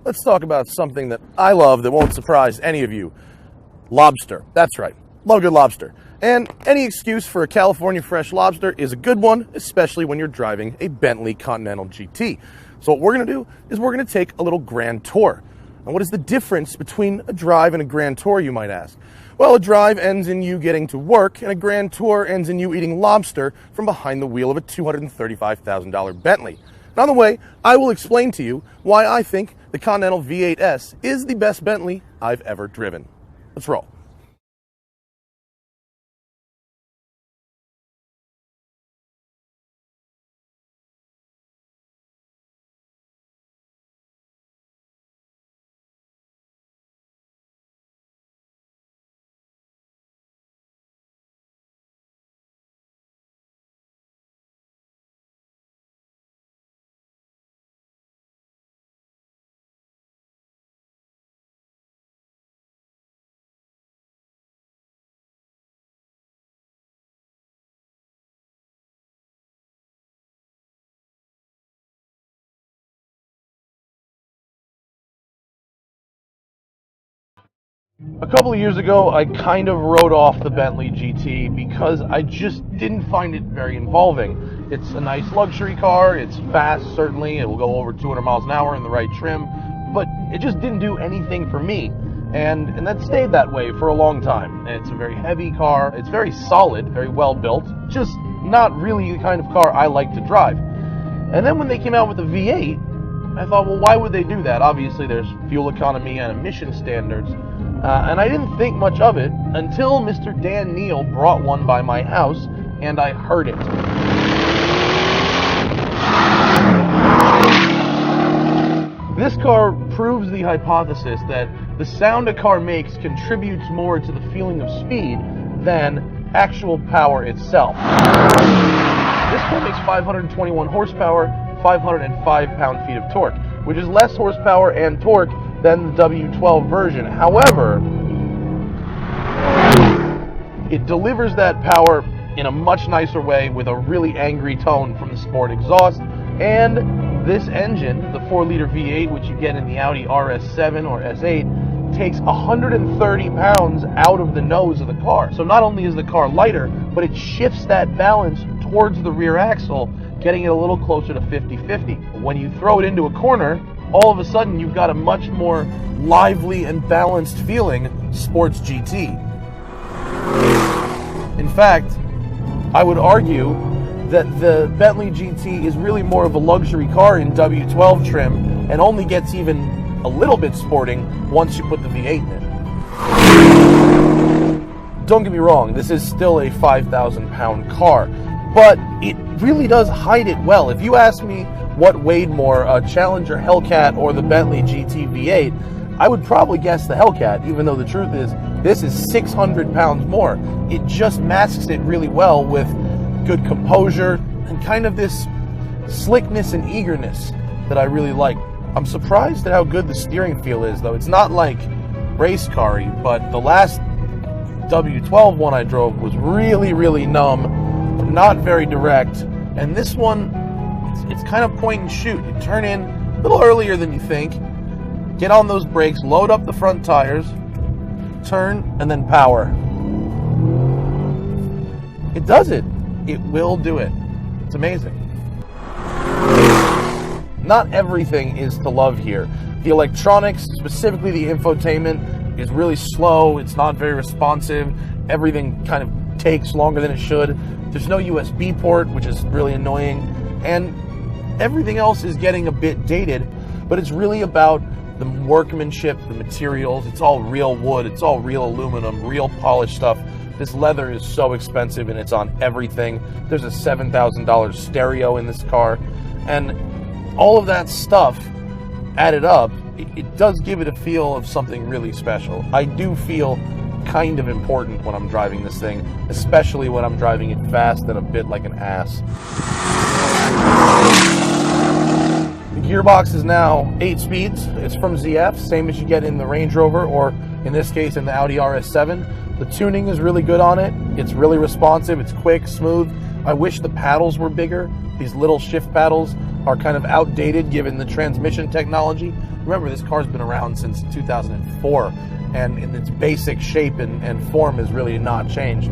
let's talk about something that I love that won't surprise any of you. Lobster. That's right. Love good lobster. And any excuse for a California fresh lobster is a good one, especially when you're driving a Bentley Continental GT. So what we're going to do is we're going to take a little grand tour. And what is the difference between a drive and a grand tour, you might ask? Well, a drive ends in you getting to work, and a grand tour ends in you eating lobster from behind the wheel of a $235,000 Bentley. And on the way, I will explain to you why I think the Continental V8S is the best Bentley I've ever driven. Let's roll. A couple of years ago, I kind of wrote off the Bentley GT because I just didn't find it very involving. It's a nice luxury car, it's fast, certainly, it will go over 200 miles an hour in the right trim, but it just didn't do anything for me. And that stayed that way for a long time. It's a very heavy car, it's very solid, very well built, just not really the kind of car I like to drive. And then when they came out with the V8, I thought, well, why would they do that? Obviously, there's fuel economy and emission standards. And I didn't think much of it until Mr. Dan Neal brought one by my house, and I heard it. This car proves the hypothesis that the sound a car makes contributes more to the feeling of speed than actual power itself. This car makes 521 horsepower, 505 pound-feet of torque, which is less horsepower and torque than the W12 version. However, it delivers that power in a much nicer way with a really angry tone from the Sport exhaust. And this engine, the 4-liter V8, which you get in the Audi RS7 or S8, takes 130 pounds out of the nose of the car. So not only is the car lighter, but it shifts that balance towards the rear axle, getting it a little closer to 50-50. When you throw it into a corner, all of a sudden you've got a much more lively and balanced feeling sports GT. In fact, I would argue that the Bentley GT is really more of a luxury car in W12 trim and only gets even a little bit sporting once you put the V8 in it. Don't get me wrong, this is still a 5,000 pound car, but it really does hide it well. If you ask me what weighed more, a Challenger Hellcat or the Bentley GT V8, I would probably guess the Hellcat, even though the truth is, this is 600 pounds more. It just masks it really well with good composure and kind of this slickness and eagerness that I really like. I'm surprised at how good the steering feel is, though. It's not like race car-y, but the last W12 one I drove was really, really numb, not very direct, and this one, it's kind of point and shoot. You turn in a little earlier than you think, get on those brakes, load up the front tires, turn, and then power. It does it. It will do it. It's amazing. Not everything is to love here. The electronics, specifically the infotainment, is really slow. It's not very responsive. Everything kind of takes longer than it should. There's no USB port, which is really annoying. And everything else is getting a bit dated, but it's really about the workmanship, the materials. It's all real wood, it's all real aluminum, real polished stuff. This leather is so expensive and it's on everything. There's a $7,000 stereo in this car, and all of that stuff added up, it does give it a feel of something really special. I do feel kind of important when I'm driving this thing, especially when I'm driving it fast and a bit like an ass. The gearbox is now 8 speeds. It's from ZF, same as you get in the Range Rover, or in this case in the Audi RS7. The tuning is really good on it. It's really responsive, it's quick, smooth. I wish the paddles were bigger, these little shift paddles. are kind of outdated given the transmission technology. Remember, this car's been around since 2004, and in its basic shape and form has really not changed.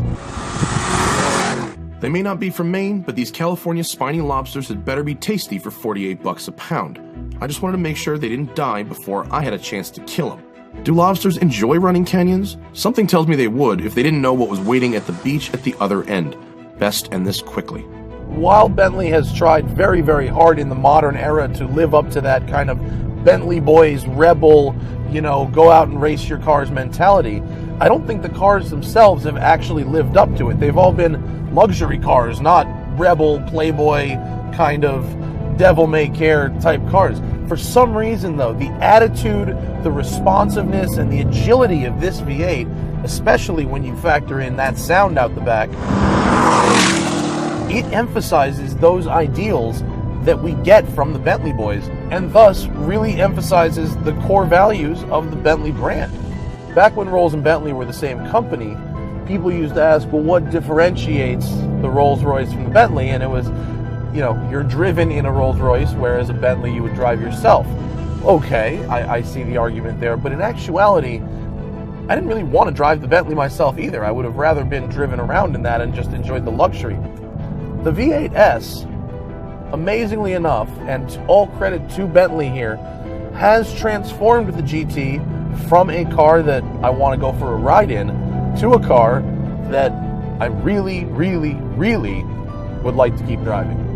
They may not be from Maine, but these California spiny lobsters had better be tasty for $48 a pound. I just wanted to make sure they didn't die before I had a chance to kill them. Do lobsters enjoy running canyons? Something tells me they would if they didn't know what was waiting at the beach at the other end. Best end this quickly. While Bentley has tried very, very hard in the modern era to live up to that kind of Bentley boys, rebel, go out and race your cars mentality, I don't think the cars themselves have actually lived up to it. They've all been luxury cars, not rebel, playboy, kind of devil-may-care type cars. For some reason, though, the attitude, the responsiveness, and the agility of this V8, especially when you factor in that sound out the back, it emphasizes those ideals that we get from the Bentley boys, and thus really emphasizes the core values of the Bentley brand. Back when Rolls and Bentley were the same company, people used to ask, well, what differentiates the Rolls-Royce from the Bentley? And it was, you're driven in a Rolls-Royce, whereas a Bentley you would drive yourself. Okay, I see the argument there, but in actuality, I didn't really want to drive the Bentley myself either. I would have rather been driven around in that and just enjoyed the luxury. The V8S, amazingly enough, and all credit to Bentley here, has transformed the GT from a car that I want to go for a ride in to a car that I really, really, really would like to keep driving.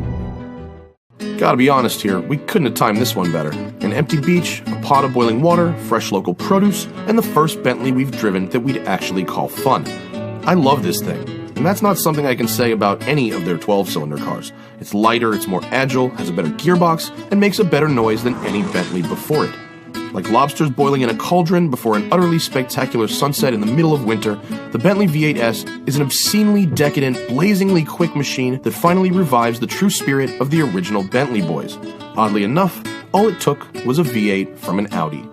Gotta be honest here, we couldn't have timed this one better. An empty beach, a pot of boiling water, fresh local produce, and the first Bentley we've driven that we'd actually call fun. I love this thing, and that's not something I can say about any of their 12-cylinder cars. It's lighter, it's more agile, has a better gearbox, and makes a better noise than any Bentley before it. Like lobsters boiling in a cauldron before an utterly spectacular sunset in the middle of winter, the Bentley V8S is an obscenely decadent, blazingly quick machine that finally revives the true spirit of the original Bentley boys. Oddly enough, all it took was a V8 from an Audi.